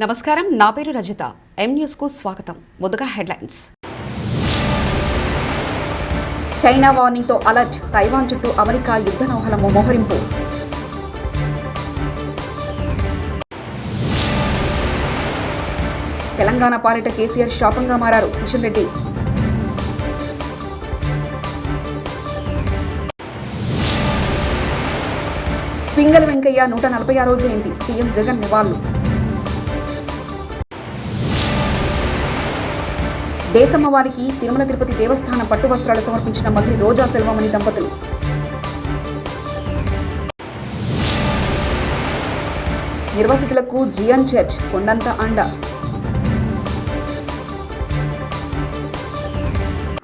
నమస్కారం, నా పేరు రజిత. ఎం న్యూస్కు స్వాగతం. ముందుగా హెడ్లైన్స్. చైనా వార్నింగ్తో అలర్ట్. తైవాన్ చుట్టూ అమెరికా యుద్ధ నౌకల మోహరింపు. తెలంగాణ పాలిట కేసీఆర్ శాపంగా మారారు. కిషన్ రెడ్డి. పింగళి వెంకయ్య 146వ జయంతి. సీఎం జగన్ నివాళులు. దేశమ్మ వారికి తిరుమల తిరుపతి దేవస్థానం పట్టు వస్త్రాలు సమర్పించిన మంత్రి రోజా సెల్వమణి దంపతులు. నిర్వాసితులకు జియన్ చర్చ్ కొండంత అండ.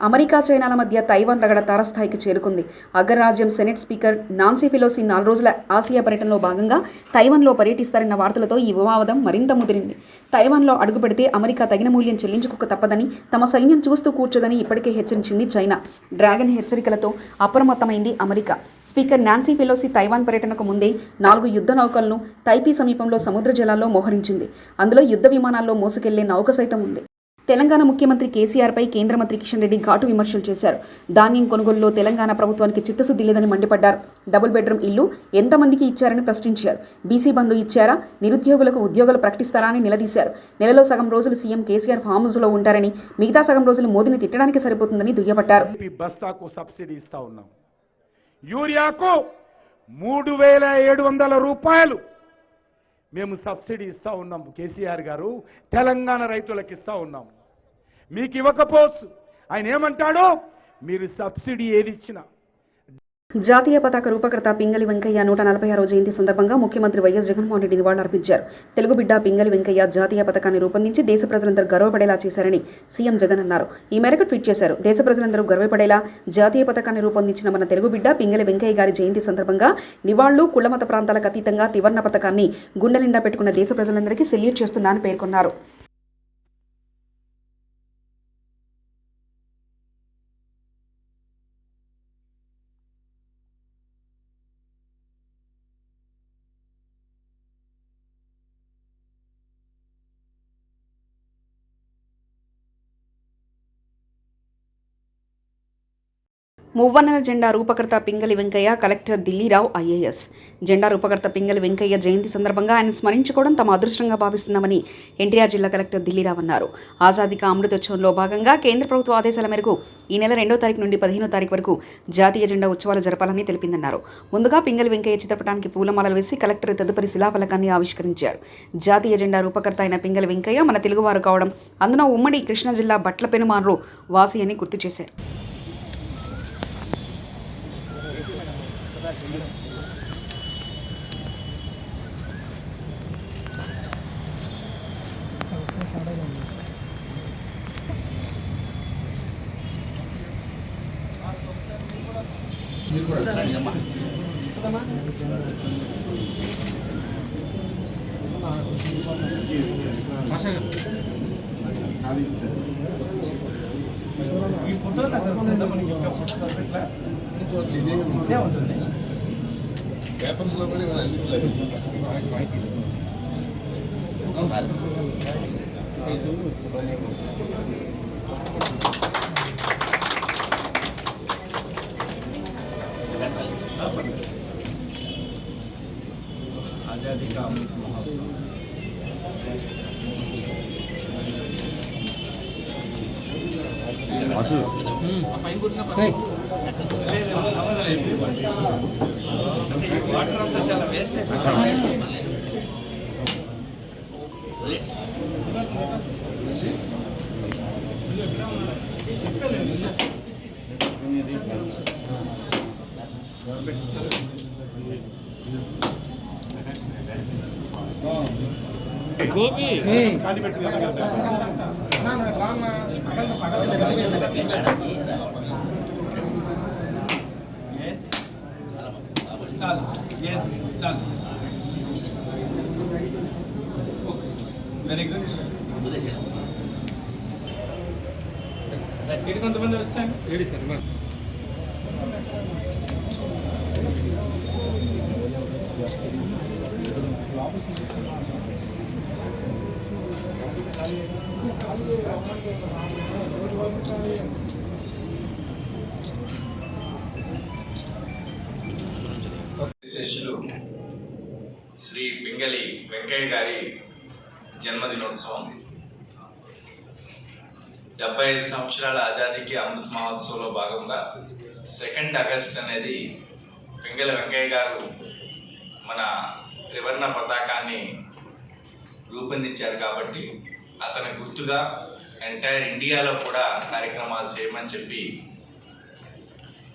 అమెరికా చైనాల మధ్య తైవాన్ రగడ తారస్థాయికి చేరుకుంది. అగ్రరాజ్యం సెనెట్ స్పీకర్ నాన్సీ పెలోసి 4 రోజుల ఆసియా పర్యటనలో భాగంగా తైవాన్లో పర్యటిస్తారన్న వార్తలతో ఈ వివాదం మరింత ముదిరింది. తైవాన్లో అడుగుపెడితే అమెరికా తగిన మూల్యం చెల్లించుకోక తప్పదని, తమ సైన్యం చూస్తూ కూర్చోదని ఇప్పటికే హెచ్చరించింది చైనా. డ్రాగన్ హెచ్చరికలతో అప్రమత్తమైంది America. Speaker Nancy Pelosi Taiwan పర్యటనకు ముందే 4 యుద్ధ నౌకలను తైపీ సమీపంలో సముద్ర జలాల్లో మోహరించింది. అందులో యుద్ధ విమానాల్లో మోసుకెళ్లే నౌక సైతం ఉంది. తెలంగాణ ముఖ్యమంత్రి కేసీఆర్పై కేంద్ర మంత్రి కిషన్ రెడ్డి ఘాటు విమర్శలు చేశారు. ధాన్యం కొనుగోలులో తెలంగాణ ప్రభుత్వానికి చిత్తశుద్ధి లేదని మండిపడ్డారు. డబుల్ బెడ్రూమ్ ఇల్లు ఎంతమందికి ఇచ్చారని ప్రశ్నించారు. బీసీ బంధు ఇచ్చారా, నిరుద్యోగులకు ఉద్యోగాలు ప్రకటిస్తారా అని నిలదీశారు. నెలలో సగం రోజులు సీఎం కేసీఆర్ ఫామ్ హౌస్లో ఉంటారని, మిగతా సగం రోజులు మోదీని తిట్టడానికి సరిపోతుందని దుయ్యబట్టారు. బస్తాకు సబ్సిడీ ఇస్తా ఉన్నాం. యూరియాకు 3700 రూపాయలు మేము సబ్సిడీ ఇస్తా ఉన్నాం. కేసీఆర్ గారు తెలంగాణ రైతులకు ఇస్తా ఉన్నాం. మీకు ఇవ్వకపోవచ్చు. ఆయన ఏమంటాడు, మీరు సబ్సిడీ ఏది ఇచ్చినా. జాతీయ పతాక రూపకర్త పింగళి వెంకయ్య 146వ జయంతి సందర్భంగా ముఖ్యమంత్రి వైఎస్ జగన్మోహన్ రెడ్డి నివాళులర్పించారు. తెలుగు బిడ్డ పింగళి వెంకయ్య జాతీయ పతాకాన్ని రూపొందించి దేశ ప్రజలందరూ గర్వపడేలా చేశారని సీఎం జగన్ అన్నారు. ఈ మేరకు ట్వీట్ చేశారు. దేశ ప్రజలందరూ గర్వపడేలా జాతీయ పతాకాన్ని రూపొందించిన మన తెలుగు బిడ్డ పింగళి వెంకయ్య గారి జయంతి సందర్భంగా నివాళులు, కులమత ప్రాంతాలకు అతీతంగా త్రివర్ణ పతాకాన్ని గుండె నిండా పెట్టుకున్న దేశ ప్రజలందరికీ సెల్యూట్ చేస్తున్నానని పేర్కొన్నారు. మువ్వన్నెల జెండా రూపకర్త పింగళి వెంకయ్య, కలెక్టర్ దిల్లీరావు ఐఏఎస్. జెండా రూపకర్త పింగళి వెంకయ్య జయంతి సందర్భంగా ఆయన స్మరించుకోవడం తమ అదృష్టంగా భావిస్తున్నామని ఎన్టీఆర్ జిల్లా కలెక్టర్ దిల్లీరావు అన్నారు. ఆజాదీ కా అమృతోత్సవంలో భాగంగా కేంద్ర ప్రభుత్వ ఆదేశాల మేరకు ఈ నెల 2వ తారీఖు నుండి 15వ తారీఖు వరకు జాతీయ జెండా ఉత్సవాలు జరపాలని తెలిపిందన్నారు. ముందుగా పింగళి వెంకయ్య చిత్రపటానికి పూలమాలలు వేసి కలెక్టర్ తదుపరి శిలాఫలకాన్ని ఆవిష్కరించారు. జాతీయ జెండా రూపకర్త అయిన పింగళి వెంకయ్య మన తెలుగువారు కావడం, అందున ఉమ్మడి కృష్ణా జిల్లా బట్ల పెనుమార్రు వాసి అని గుర్తు చేశారు. ఈ ఫోటో మనకి ఇంకా ఫోటో ఇదే ఉంటుంది. పేపర్స్లో కూడా आज़ादी का अमृत महोत्सव వాటర్ అంతా చాలా వేస్ట్ గోపి ఖాళీ పెట్టి వెరీ గుడ్. ఇది కొంతమంది వచ్చాను రెడీ సార్. శిష్యులు శ్రీ పింగళి వెంకయ్య గారి జన్మదినోత్సవం 75 సంవత్సరాల ఆజాదీకి అమృత్ మహోత్సవంలో భాగంగా 2 ఆగస్ట్ అనేది పింగళి వెంకయ్య గారు మన త్రివర్ణ పతాకాన్ని రూపొందించారు కాబట్టి అతని గుర్తుగా ఎంటైర్ ఇండియాలో కూడా కార్యక్రమాలు చేయమని చెప్పి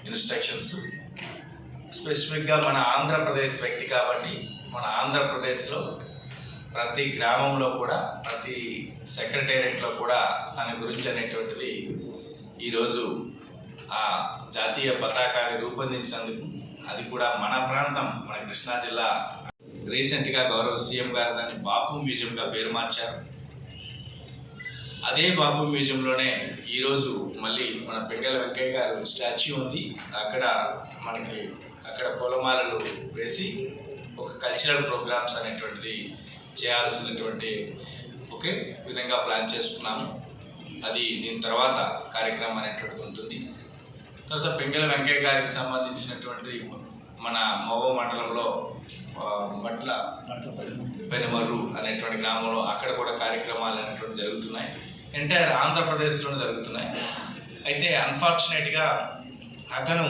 ఇన్స్ట్రక్షన్స్. స్పెసిఫిక్గా మన ఆంధ్రప్రదేశ్ వ్యక్తి కాబట్టి మన ఆంధ్రప్రదేశ్లో ప్రతి గ్రామంలో కూడా ప్రతి సెక్రటేరియట్లో కూడా తన గురించి అనేటువంటిది ఈరోజు ఆ జాతీయ పతాకాన్ని రూపొందించినందుకు, అది కూడా మన ప్రాంతం మన కృష్ణా జిల్లా రీసెంట్గా గౌరవ సీఎం గారు దాన్ని బాపు మ్యూజియంగా పేరు మార్చారు. అదే బాపు మ్యూజియంలోనే ఈరోజు మళ్ళీ మన పింగళి వెంకయ్య గారు స్టాచ్యూ ఉంది. అక్కడ మనకి అక్కడ పూలమాలలు వేసి ఒక కల్చరల్ ప్రోగ్రామ్స్ అనేటువంటిది చేయాల్సినటువంటి ఒకే విధంగా ప్లాన్ చేసుకున్నాము. అది దీని తర్వాత కార్యక్రమం అనేటువంటిది ఉంటుంది. తర్వాత పింగళి వెంకయ్య గారికి సంబంధించినటువంటి మన మోవ మండలంలో బట్ల పెనుమర్రు అనేటువంటి గ్రామంలో అక్కడ కూడా కార్యక్రమాలు అనేటువంటి జరుగుతున్నాయి. ఎంటైర్ ఆంధ్రప్రదేశ్లోనే జరుగుతున్నాయి. అయితే అన్ఫార్చునేట్గా అతను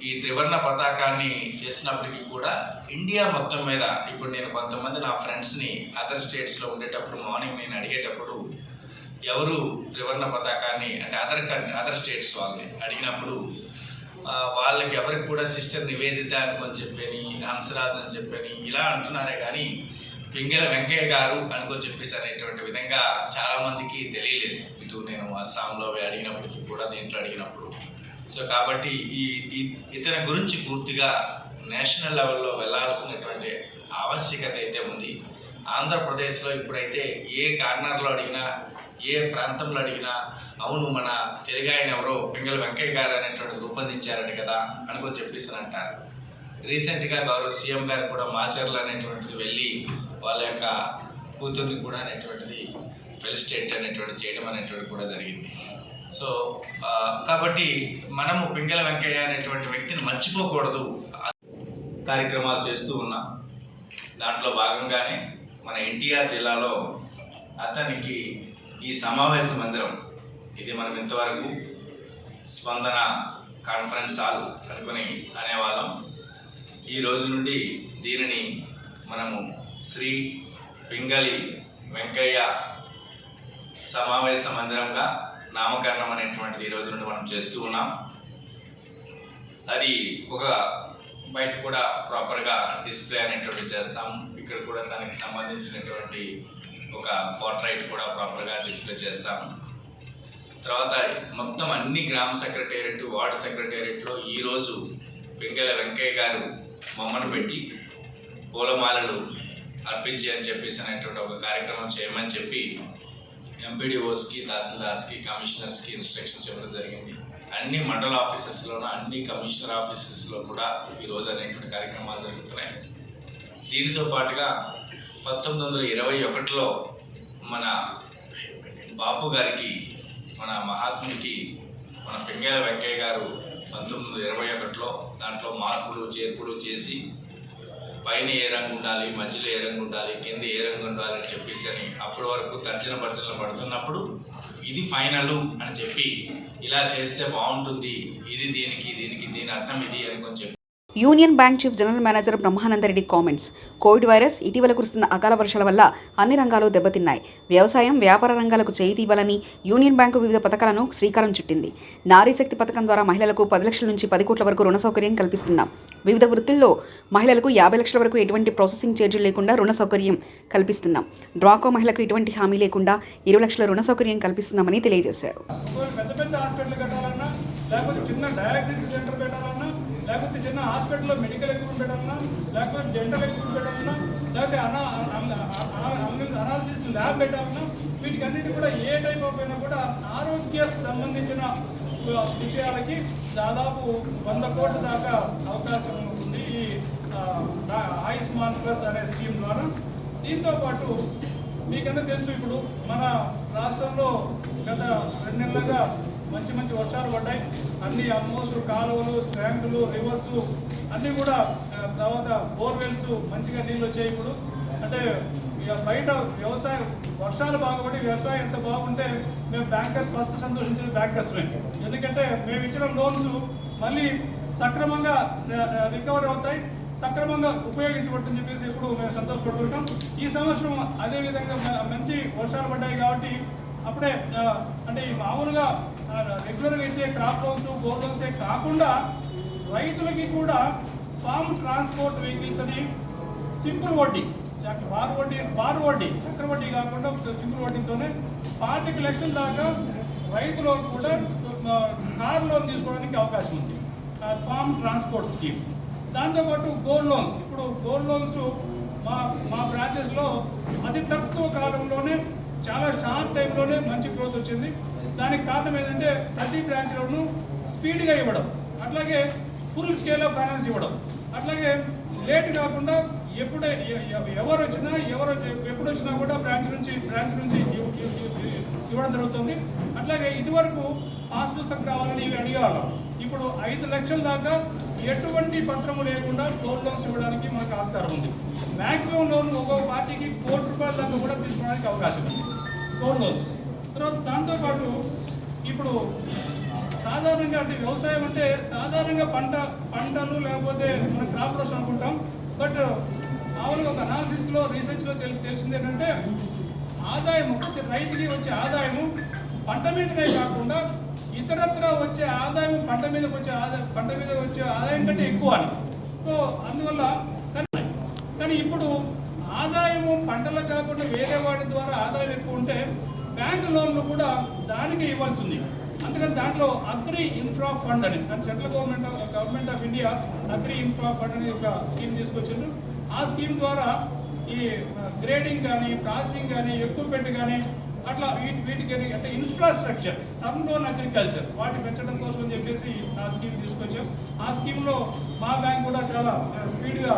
ఈ త్రివర్ణ పతాకాన్ని చేసినప్పటికీ కూడా ఇండియా మొత్తం మీద ఇప్పుడు నేను కొంతమంది నా ఫ్రెండ్స్ని అదర్ స్టేట్స్లో ఉండేటప్పుడు మార్నింగ్ నేను అడిగేటప్పుడు ఎవరు త్రివర్ణ పతాకాన్ని అంటే అదర్ స్టేట్స్ వాళ్ళని అడిగినప్పుడు వాళ్ళకి ఎవరికి కూడా సిస్టర్ నివేదిత అనుకొని చెప్పని, హంసరాజ్ అని చెప్పని ఇలా అంటున్నారే కానీ పింగళి వెంకయ్య గారు అనుకొని చెప్పేసి అనేటువంటి విధంగా చాలామందికి తెలియలేదు. ఇటు నేను అస్సాంలో అడిగినప్పటికీ కూడా దీంట్లో అడిగినప్పుడు. సో కాబట్టి ఇతని గురించి పూర్తిగా నేషనల్ లెవెల్లో వెళ్ళాల్సినటువంటి ఆవశ్యకత అయితే ఉంది. ఆంధ్రప్రదేశ్లో ఇప్పుడైతే ఏ కార్నర్లో అడిగినా ఏ ప్రాంతంలో అడిగినా అవును మన తెలుగు ఆయన ఎవరో పింగళి వెంకయ్య గారు అనేటువంటి రూపొందించారట కదా అనుకొని చెప్పేసి అంటారు. రీసెంట్గా గౌరవ సీఎం గారు కూడా మాచర్లు అనేటువంటిది వెళ్ళి వాళ్ళ యొక్క కూతుర్ని కూడా అనేటువంటిది ఫెలిసిటేట్ అనేటువంటి చేయడం అనేటువంటి కూడా జరిగింది. సో కాబట్టి మనము పింగళి వెంకయ్య అనేటువంటి వ్యక్తిని మర్చిపోకూడదు. కార్యక్రమాలు చేస్తూ ఉన్నాం. దాంట్లో భాగంగానే మన ఎన్టీఆర్ జిల్లాలో అతనికి ఈ సమావేశ మందిరం, ఇది మనం ఇంతవరకు స్పందన కాన్ఫరెన్స్ హాల్ అనుకుని అనేవాళ్ళం. ఈ రోజు నుండి దీనిని మనము శ్రీ పింగళి వెంకయ్య సమావేశ మందిరంగా నామకరణం అనేటువంటిది ఈ రోజు నుండి మనం చేస్తూ ఉన్నాం. అది ఒక బయట కూడా ప్రాపర్గా డిస్ప్లే అనేటువంటిది చేస్తాము. ఇక్కడ కూడా దానికి సంబంధించినటువంటి ఒక పోర్ట్రైట్ కూడా ప్రాపర్గా డిస్ప్లే చేస్తాము. తర్వాత మొత్తం అన్ని గ్రామ సెక్రటేరియట్, వార్డు సెక్రటేరియట్లో ఈరోజు పింగళి వెంకయ్య గారు బొమ్మను పెట్టి పూలమాలలు అర్పించి అని చెప్పేసి అనేటువంటి ఒక కార్యక్రమం చేయమని చెప్పి ఎంపీడీఓస్కి, తహసీల్దార్స్కి, కమిషనర్స్కి ఇన్స్ట్రక్షన్స్ ఇవ్వడం జరిగింది. అన్ని మండల ఆఫీసెస్లోనూ అన్ని కమిషనర్ ఆఫీసెస్లో కూడా ఈరోజు అనేటువంటి కార్యక్రమాలు జరుగుతున్నాయి. దీనితో పాటుగా 1921లో మన బాపు గారికి, మన మహాత్ముడికి మన పింగళి వెంకయ్య గారు 1921లో దాంట్లో మార్పులు చేర్పులు చేసి పైన ఏ రంగు ఉండాలి, మధ్యలో ఏ రంగు ఉండాలి, కింద ఏ రంగు ఉండాలి అని చెప్పేసి అని అప్పటి వరకు తర్జనలు పడుతున్నప్పుడు ఇది ఫైనల్ అని చెప్పి ఇలా చేస్తే బాగుంటుంది, ఇది దీని అర్థం ఇది అని కొంచెం. Union bank chief general manager Brahmananda Reddy comments. Covid virus, ఇటీవల కురుస్తున్న అకాల వర్షాల వల్ల అన్ని రంగాలు దెబ్బతిన్నాయి. వ్యవసాయం, వ్యాపార రంగాలకు చేయి ఇవ్వాలని యూనియన్ బ్యాంకు వివిధ పథకాలను శ్రీకారం చుట్టింది. నారీ శక్తి పథకం ద్వారా మహిళలకు 10 లక్షల నుంచి 10 కోట్ల వరకు రుణ సౌకర్యం కల్పిస్తున్నాం. వివిధ వృత్తుల్లో మహిళలకు 50 లక్షల వరకు ఎటువంటి ప్రాసెసింగ్ ఛార్జీలు లేకుండా రుణ సౌకర్యం కల్పిస్తున్నాం. డ్వాకో మహిళలకు ఎటువంటి హామీ లేకుండా 20 లక్షల రుణ సౌకర్యం కల్పిస్తున్నామని తెలియజేశారు. లేకపోతే చిన్న డయాగ్నోసిస్ సెంటర్ పెట్టాలన్నా, లేకపోతే చిన్న హాస్పిటల్లో మెడికల్ ఎక్విప్మెంట్ పెట్టాలన్నా, లేకపోతే డెంటల్ ఎక్విప్మెంట్ పెట్టాలన్నా, లేకపోతే అనాలిసిస్ ల్యాబ్ పెట్టాలన్నా, వీటికి అన్నిటి కూడా ఏ టైప్ ఆఫ్ అయినా కూడా ఆరోగ్యానికి సంబంధించిన విషయాలకి దాదాపు 100 కోట్ల దాకా అవకాశం ఉంటుంది ఈ ఆయుష్మాన్ ప్లస్ అనే స్కీమ్ ద్వారా. దీంతో పాటు మీకందరూ తెలుసు, ఇప్పుడు మన రాష్ట్రంలో గత 2 నెలలుగా మంచి మంచి వర్షాలు పడ్డాయి. అన్ని ఆల్మోస్ట్ కాలువలు, ట్యాంకులు, రివర్స్ అన్నీ కూడా, తర్వాత బోర్వెల్స్ మంచిగా నీళ్ళు వచ్చాయి. ఇప్పుడు అంటే ఇక బయట వ్యవసాయం వర్షాలు బాగుపడి వ్యవసాయం ఎంత బాగుంటే మేము బ్యాంకర్స్ ఫస్ట్ సంతోషించేది బ్యాంకర్స్మే. ఎందుకంటే మేము ఇచ్చిన లోన్స్ మళ్ళీ సక్రమంగా రికవరీ అవుతాయి, సక్రమంగా ఉపయోగించబడుతుందని చెప్పేసి ఇప్పుడు మేము సంతోషపడుతుంటాం. ఈ సంవత్సరం అదేవిధంగా మంచి వర్షాలు పడ్డాయి కాబట్టి అప్పుడే అంటే ఈ మామూలుగా రెగ్యులర్గా ఇచ్చే క్రాప్ లోన్స్, గోల్డ్ లోన్సే కాకుండా రైతులకి కూడా ఫార్మ్ ట్రాన్స్పోర్ట్ వెహికల్స్ అని సింపుల్ వడ్డీ, బారు వడ్డీ చక్రవడ్డీ కాకుండా సింపుల్ వడ్డీతోనే 25 లక్షల దాకా రైతులు కూడా కార్ లోన్ తీసుకోవడానికి అవకాశం ఉంది, ఫార్మ్ ట్రాన్స్పోర్ట్ స్కీమ్. దాంతోపాటు గోల్డ్ లోన్స్, ఇప్పుడు గోల్డ్ లోన్స్ మా బ్రాంచెస్లో అతి తక్కువ కాలంలోనే చాలా షార్ట్ టైంలోనే మంచి గ్రోత్ వచ్చింది. దానికి కారణం ఏంటంటే ప్రతి బ్రాంచ్లోనూ స్పీడ్గా ఇవ్వడం, అట్లాగే ఫుల్ స్కేల్ ఆఫ్ ఫైనాన్స్ ఇవ్వడం, అట్లాగే లేట్ కాకుండా ఎవరు ఎప్పుడు వచ్చినా కూడా బ్రాంచ్ నుంచి ఇవ్వడం జరుగుతుంది. అట్లాగే ఇదివరకు పాస్ పుస్తకం కావాలని ఇవి అడిగేవాళ్ళం. ఇప్పుడు 5 లక్షల దాకా ఎటువంటి పత్రము లేకుండా గోల్డ్ లోన్స్ ఇవ్వడానికి మనకు ఆస్కారం ఉంది. మ్యాక్సిమం లోన్ ఒక్కొక్క పార్టీకి ₹1 కోటి దాకా కూడా తీసుకోవడానికి అవకాశం ఉంది గోల్డ్ లోన్స్. తర్వాత దాంతోపాటు ఇప్పుడు సాధారణంగా అంటే వ్యవసాయం అంటే సాధారణంగా పంటలు లేకపోతే మన క్రాప్ రోషన్ అనుకుంటాం. బట్ మామూలుగా ఒక అనాలిసిస్లో రీసెర్చ్లో తెలిసింది ఏంటంటే ఆదాయము, రైతుకి వచ్చే ఆదాయము పంట మీదనే కాకుండా ఇతరత్ర వచ్చే ఆదాయం పంట మీద వచ్చే ఆదాయం కంటే ఎక్కువ అని. సో అందువల్ల కానీ ఇప్పుడు ఆదాయము పంటలు కాకుండా వేరే వాటి ద్వారా ఆదాయం ఎక్కువ ఉంటే బ్యాంకు లోన్లు కూడా దానికి ఇవ్వాల్సి ఉంది. అందుకని దాంట్లో అగ్రి ఇన్ఫ్రా ఫండ్ అని central government of India agri infra fund అని ఒక స్కీమ్ తీసుకొచ్చిండ్రు. ఆ స్కీమ్ ద్వారా ఈ గ్రేడింగ్ కానీ, ప్రాసెసింగ్ కానీ, ఎక్విప్మెంట్ కానీ అట్లా వీటికి అంటే ఇన్ఫ్రాస్ట్రక్చర్, టర్మ్ లోన్ అగ్రికల్చర్ వాటి పెంచడం కోసం అని చెప్పేసి ఆ స్కీమ్ తీసుకొచ్చాం. ఆ స్కీమ్లో మా బ్యాంక్ కూడా చాలా స్పీడ్గా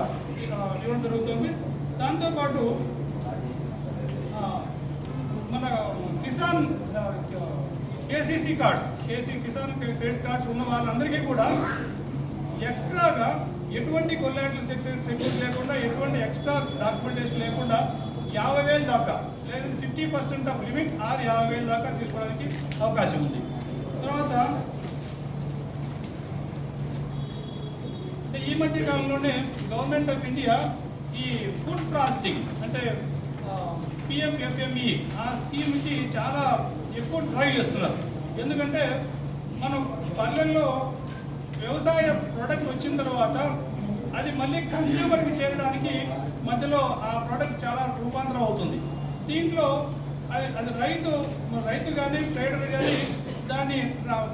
ఇవ్వడం జరుగుతుంది. దాంతోపాటు మన Kisan KCC cards, Kisan credit cards ఉన్న వాళ్ళందరికీ కూడా ఎక్స్ట్రాగా ఎటువంటి కొలాటరల్ సెక్యూరిటీ లేకుండా, ఎటువంటి ఎక్స్ట్రా డాక్యుమెంటేషన్ లేకుండా 50,000 దాకా లేదా 50% ఆఫ్ లిమిట్ 50,000 దాకా తీసుకోవడానికి అవకాశం ఉంది. తర్వాత ఈ మధ్య కాలంలోనే గవర్నమెంట్ ఆఫ్ ఇండియా ఈ ఫుడ్ ప్రాసెసింగ్ అంటే PMFME ఆ స్కీమ్కి చాలా ఎక్కువ డ్రైవ్ చేస్తున్నారు. ఎందుకంటే మనం పల్లెల్లో వ్యవసాయ ప్రోడక్ట్ వచ్చిన తర్వాత అది మళ్ళీ కన్స్యూమర్కి చేరడానికి మధ్యలో ఆ ప్రోడక్ట్ చాలా రూపాంతరం అవుతుంది. దీంట్లో అది రైతు కానీ ట్రేడర్ కానీ దాన్ని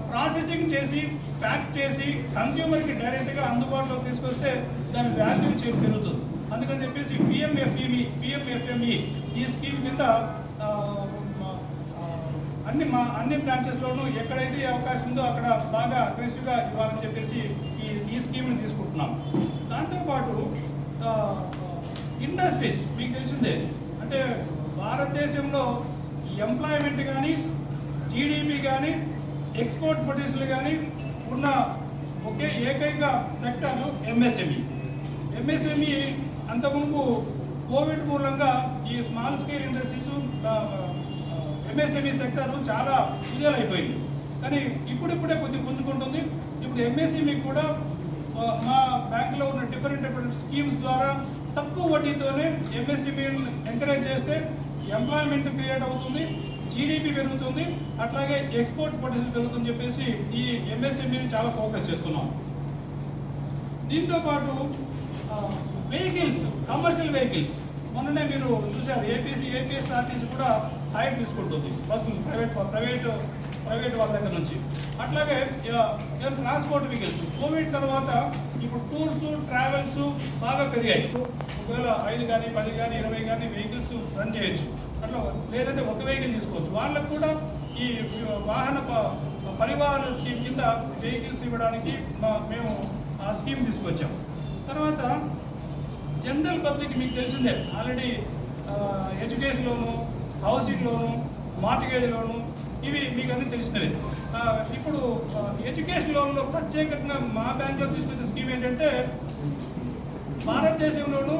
ప్రాసెసింగ్ చేసి ప్యాక్ చేసి కన్స్యూమర్కి డైరెక్ట్గా అందుబాటులోకి తీసుకొస్తే దాని వాల్యూ పెరుగుతుంది. అందుకని చెప్పేసి PMFME ఈ స్కీమ్ కింద అన్ని బ్రాంచెస్లోనూ ఎక్కడైతే అవకాశం ఉందో అక్కడ బాగా అగ్రెసివ్గా ఇవ్వాలని చెప్పేసి ఈ స్కీమ్ని తీసుకుంటున్నాం. దాంతోపాటు ఇండస్ట్రీస్ మీకు తెలిసిందే, అంటే భారతదేశంలో ఎంప్లాయ్మెంట్ కానీ, జీడిపి కానీ, ఎక్స్పోర్ట్ పొటెన్షియల్ కానీ ఉన్న ఒకే ఏకైక సెక్టర్ ఎంఎస్ఎంఈ. అంతకుముందు కోవిడ్ మూలంగా ఈ small scale industries MSME sector చాలా క్లియర్ అయిపోయింది. కానీ ఇప్పుడిప్పుడే కొద్దిగా పుంజుకుంటుంది. ఇప్పుడు ఎంఎస్ఎంఈ కూడా మా బ్యాంకులో ఉన్న డిఫరెంట్ స్కీమ్స్ ద్వారా తక్కువ వడ్డీతోనే ఎంఎస్ఎంఈని ఎంకరేజ్ చేస్తే ఎంప్లాయ్మెంట్ క్రియేట్ అవుతుంది, జీడిపి పెరుగుతుంది, అట్లాగే ఎక్స్పోర్ట్ పొటెన్షియల్ పెరుగుతుందని చెప్పేసి ఈ ఎంఎస్ఎంఈని చాలా ఫోకస్ చేస్తున్నాం. దీంతోపాటు వెహికల్స్, కమర్షియల్ వెహికల్స్ మొన్ననే మీరు చూశారు, ఏపీఎస్ఆర్టీసీ కూడా హైర్ తీసుకుంటుంది బస్సులు ప్రైవేట్ వాళ్ళ దగ్గర నుంచి. అట్లాగే ట్రాన్స్పోర్ట్ వెహికల్స్ కోవిడ్ తర్వాత ఇప్పుడు టూర్స్, ట్రావెల్స్ బాగా పెరిగాయి. ఒకవేళ 5 కానీ 10 కానీ 20 కానీ వెహికల్స్ రన్ చేయొచ్చు. అట్లా లేదంటే ఒక వెహికల్ తీసుకోవచ్చు. వాళ్ళకు కూడా ఈ వాహన పరివాహన స్కీమ్ కింద వెహికల్స్ ఇవ్వడానికి మేము ఆ స్కీమ్ తీసుకొచ్చాం. తర్వాత జనరల్ పబ్లిక్ మీకు తెలిసిందే, already education loan, housing loan, mortgage loan, ఇవి మీకు అన్నీ తెలిసినవి. ఇప్పుడు ఎడ్యుకేషన్ లోన్లో ప్రత్యేకంగా మా బ్యాంక్లో తీసుకొచ్చే స్కీమ్ ఏంటంటే భారతదేశంలోను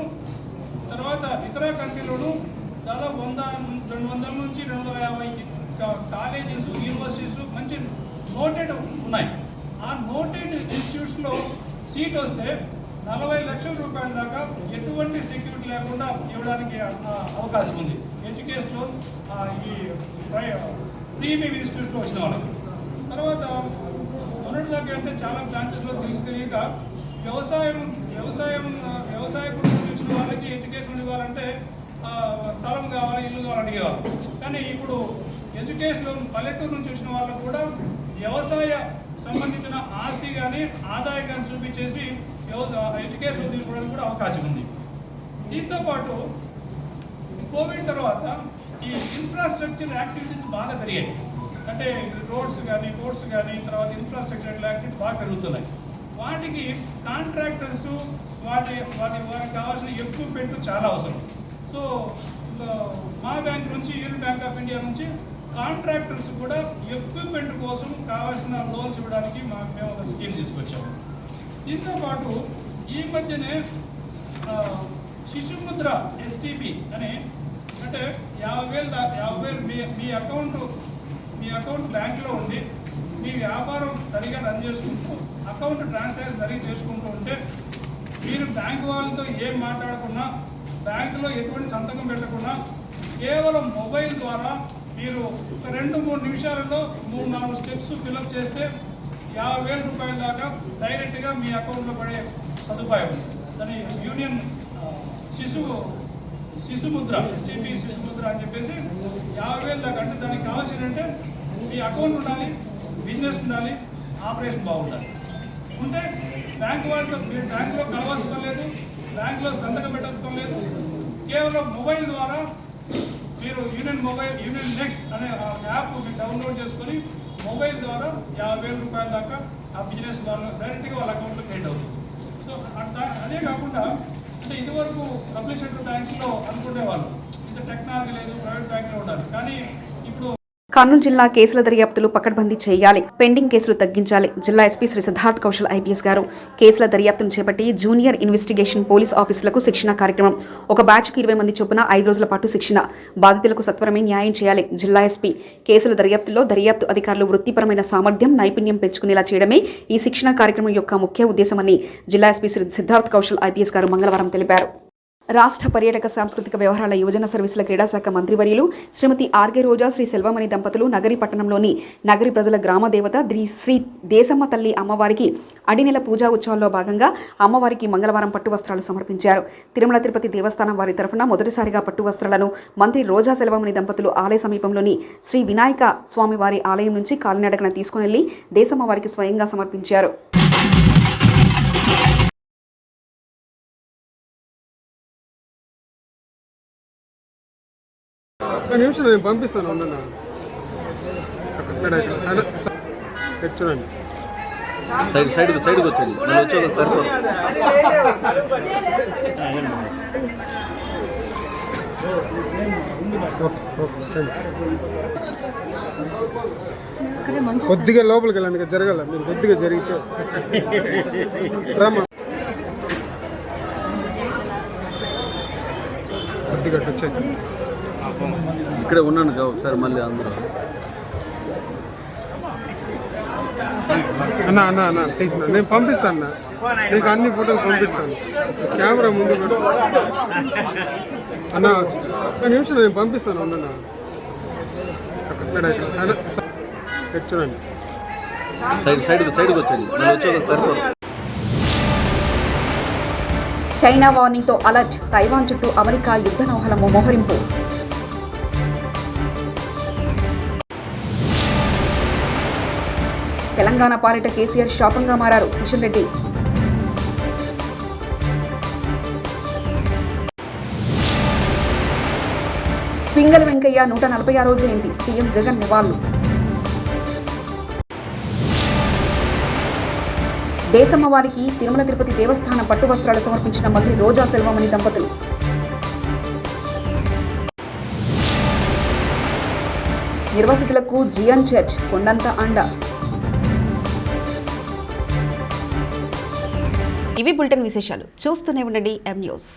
తర్వాత ఇతర కంట్రీలోను దాదాపు 200 నుంచి 250 కాలేజెస్, యూనివర్సిటీస్ మంచి నోటెడ్ ఉన్నాయి. ఆ నోటెడ్ ఇన్స్టిట్యూట్స్లో సీట్ వస్తే 40 లక్షల రూపాయల దాకా ఎటువంటి సెక్యూరిటీ లేకుండా ఇవ్వడానికి అవకాశం ఉంది. ఎడ్యుకేషన్ లోన్ ఈ ప్రీమియం ఇన్స్టిట్యూట్లో వచ్చిన వాళ్ళకి. తర్వాత మొన్నటిదాకా అంటే చాలా బ్రాంచెస్లో తెలియక వ్యవసాయ కుటుంబం వచ్చిన వాళ్ళకి ఎడ్యుకేషన్ ఇవ్వాలంటే స్థలం కావాలి, ఇల్లు కావాలి అడిగేవారు. కానీ ఇప్పుడు ఎడ్యుకేషన్ లోన్ పల్లెటూరు నుంచి వచ్చిన వాళ్ళకు కూడా వ్యవసాయ సంబంధించిన ఆస్తి కానీ ఆదాయం కానీ చూపించేసి ఎడ్యుకేషన్ తీసుకోవడానికి కూడా అవకాశం ఉంది. దీంతో పాటు కోవిడ్ తర్వాత ఈ ఇన్ఫ్రాస్ట్రక్చర్ యాక్టివిటీస్ బాగా పెరిగాయి. అంటే రోడ్స్ కానీ తర్వాత ఇన్ఫ్రాస్ట్రక్చర్ యాక్టివిటీస్ బాగా పెరుగుతున్నాయి. వాటికి కాంట్రాక్టర్స్ వారికి కావాల్సిన ఎక్విప్మెంట్ చాలా అవసరం. సో మా బ్యాంక్ నుంచి, యూనియన్ బ్యాంక్ ఆఫ్ ఇండియా నుంచి కాంట్రాక్టర్స్ కూడా ఎక్విప్మెంట్ కోసం కావాల్సిన లోన్స్ ఇవ్వడానికి మేము ఒక స్కీమ్ తీసుకొచ్చాము. దీంతో పాటు ఈ మధ్యనే శిశుముద్ర ఎస్టీపీ అని, అంటే 50,000 మీ అకౌంట్ బ్యాంకులో ఉండి మీ వ్యాపారం సరిగా రన్ చేసుకుంటూ అకౌంట్ ట్రాన్సాక్షన్ సరిగ్గా చేసుకుంటూ ఉంటే మీరు బ్యాంకు వాళ్ళతో ఏం మాట్లాడకుండా, బ్యాంకులో ఎటువంటి సంతకం పెట్టకుండా కేవలం మొబైల్ ద్వారా మీరు 2-3 నిమిషాలలో 3-4 స్టెప్స్ ఫిల్అప్ చేస్తే 50,000 రూపాయల దాకా డైరెక్ట్గా మీ అకౌంట్లో పడే సదుపాయం. దాని యూనియన్ శిశుముద్ర ఎస్టీపీ శిశుముద్ర అని చెప్పేసి 50,000 దాకా. అంటే దానికి కావాల్సిందంటే మీ అకౌంట్ ఉండాలి, బిజినెస్ ఉండాలి, ఆపరేషన్ బాగుండాలి. ఉంటే బ్యాంకు వాళ్ళతో మీరు బ్యాంకులో కలవాల్సిన లేదు, బ్యాంకులో సంతకం పెట్టాల్సిన లేదు. కేవలం మొబైల్ ద్వారా మీరు యూనియన్ నెక్స్ట్ అనే యాప్ డౌన్లోడ్ చేసుకొని మొబైల్ ద్వారా 50,000 రూపాయల దాకా ఆ బిజినెస్ వాళ్ళు డైరెక్ట్గా వాళ్ళ అకౌంట్లో క్రియేట్ అవుతుంది. సో అదే కాకుండా అంటే ఇదివరకు పబ్లిక్ సెక్టర్ బ్యాంక్స్లో అనుకునేవాళ్ళు ఇంత టెక్నాలజీ లేదు, ప్రైవేట్ బ్యాంకులో ఉండాలి. కానీ ఇప్పుడు కర్నూలు జిల్లా కేసుల దర్యాప్తులు పకడ్బందీ చేయాలి, పెండింగ్ కేసులు తగ్గించాలి. జిల్లా ఎస్పీ శ్రీ సిద్ధార్థ్ కౌశల్ ఐపీఎస్ గారు కేసుల దర్యాప్తును చేపట్టి జూనియర్ ఇన్వెస్టిగేషన్ పోలీస్ ఆఫీసులకు శిక్షణ కార్యక్రమం. ఒక బ్యాచ్కు 20 మంది చొప్పున 5 రోజుల పాటు శిక్షణ. బాధితులకు సత్వరమే న్యాయం చేయాలి. జిల్లా ఎస్పీ కేసుల దర్యాప్తులో దర్యాప్తు అధికారులు వృత్తిపరమైన సామర్థ్యం, నైపుణ్యం పెంచుకునేలా చేయడమే ఈ శిక్షణ కార్యక్రమం యొక్క ముఖ్య ఉద్దేశమని జిల్లా ఎస్పీ శ్రీ సిద్ధార్థ్ కౌశల్ ఐపీఎస్ గారు మంగళవారం తెలిపారు. రాష్ట్ర పర్యాటక సాంస్కృతిక వ్యవహారాల యువజన సర్వీసుల క్రీడాశాఖ మంత్రివర్యులు శ్రీమతి ఆర్కే రోజా, శ్రీ సెల్వమణి దంపతులు నగరి పట్టణంలోని నగరి ప్రజల గ్రామ దేవత శ్రీ దేశమ్మ తల్లి అమ్మవారికి అడినెల పూజా ఉత్సవాల్లో భాగంగా అమ్మవారికి మంగళవారం పట్టు వస్త్రాలు సమర్పించారు. తిరుమల తిరుపతి దేవస్థానం వారి తరఫున మొదటిసారిగా పట్టు వస్త్రాలను మంత్రి రోజా సెల్వమణి దంపతులు ఆలయ సమీపంలోని శ్రీ వినాయక స్వామివారి ఆలయం నుంచి కాలినడకన తీసుకుని వెళ్లి దేశమ్మ వారికి స్వయంగా సమర్పించారు. నిమిషం నేను పంపిస్తాను. చూడండి సైడ్కి వచ్చేది వచ్చేది సరిపోదు. కొద్దిగా లోపలికి వెళ్ళండి, జరగాల మీరు కొద్దిగా జరిగితే రామా కొద్దిగా వచ్చేది. ఇక్కడే ఉన్నాను ఒకసారి మళ్ళీ అందరూ అన్న ప్లీజ్ నేను పంపిస్తాను నీకు అన్ని ఫోటోలు పంపిస్తాను. కెమెరా ముందు అన్న ఒక నిమిషం నేను పంపిస్తాను. చూడండి సైడ్కి వచ్చేది వచ్చేది సరిపోదు. చైనా వార్నింగ్తో అలర్ట్, తైవాన్ చుట్టూ అమెరికా యుద్ధ నౌకల మోహరింపు. తెలంగాణ పాలిట కేసీఆర్ శాపంగా మారారు కిషన్ రెడ్డి. పింగళ వెంకయ్య 146వ జయంతి, సీఎం జగన్ నివాళులు. దేశమ్మ వారికి తిరుమల తిరుపతి దేవస్థానం పట్టు వస్త్రాలు సమర్పించిన మంత్రి రోజా సెల్వమణి దంపతులు. నిర్వాసితులకు జియన్ చర్చ్ కొండంత అండ. ఇవి బులెటిన్ విశేషాలు. చూస్తూనే ఉండండి ఎం న్యూస్.